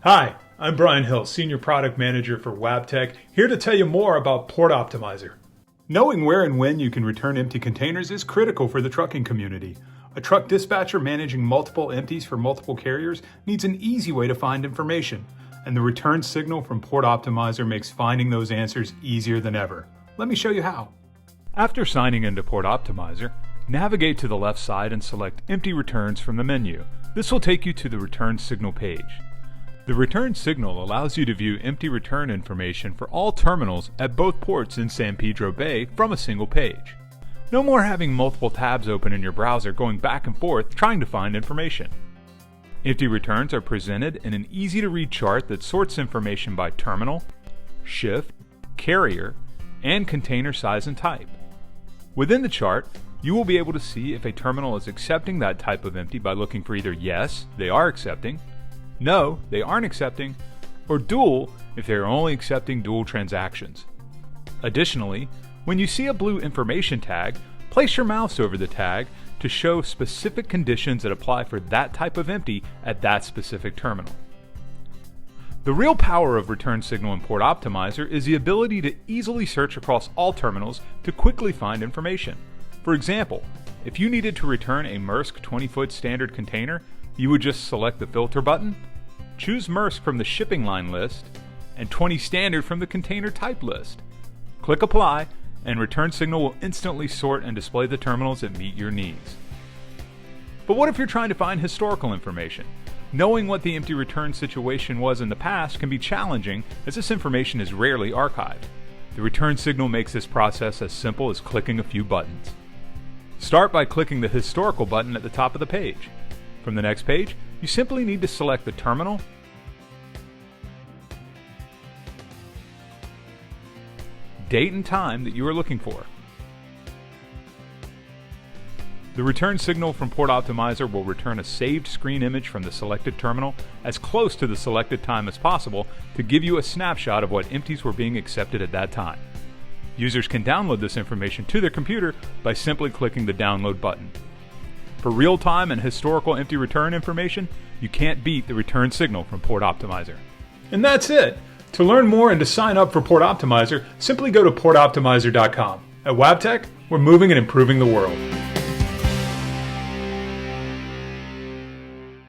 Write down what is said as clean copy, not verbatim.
Hi, I'm Brian Hill, Senior Product Manager for Wabtec, here to tell you more about Port Optimizer. Knowing where and when you can return empty containers is critical for the trucking community. A truck dispatcher managing multiple empties for multiple carriers needs an easy way to find information, and the return signal from Port Optimizer makes finding those answers easier than ever. Let me show you how. After signing into Port Optimizer, navigate to the left side and select Empty Returns from the menu. This will take you to the Return Signal page. The return signal allows you to view empty return information for all terminals at both ports in San Pedro Bay from a single page. No more having multiple tabs open in your browser going back and forth trying to find information. Empty returns are presented in an easy-to-read chart that sorts information by terminal, shift, carrier, and container size and type. Within the chart, you will be able to see if a terminal is accepting that type of empty by looking for either yes, they are accepting, no, they aren't accepting, or dual if they are only accepting dual transactions. Additionally, when you see a blue information tag, place your mouse over the tag to show specific conditions that apply for that type of empty at that specific terminal. The real power of Return Signal in Port Optimizer is the ability to easily search across all terminals to quickly find information. For example, if you needed to return a Maersk 20-foot standard container, you would just select the filter button, choose Maersk from the shipping line list, and 20 standard from the container type list. Click Apply, and Return Signal will instantly sort and display the terminals that meet your needs. But what if you're trying to find historical information? Knowing what the empty return situation was in the past can be challenging, as this information is rarely archived. The Return Signal makes this process as simple as clicking a few buttons. Start by clicking the Historical button at the top of the page. From the next page, you simply need to select the terminal, date and time that you are looking for. The return signal from Port Optimizer will return a saved screen image from the selected terminal as close to the selected time as possible to give you a snapshot of what empties were being accepted at that time. Users can download this information to their computer by simply clicking the download button. For real-time and historical empty return information, you can't beat the return signal from Port Optimizer. And that's it! To learn more and to sign up for Port Optimizer, simply go to portoptimizer.com. At Wabtec, we're moving and improving the world.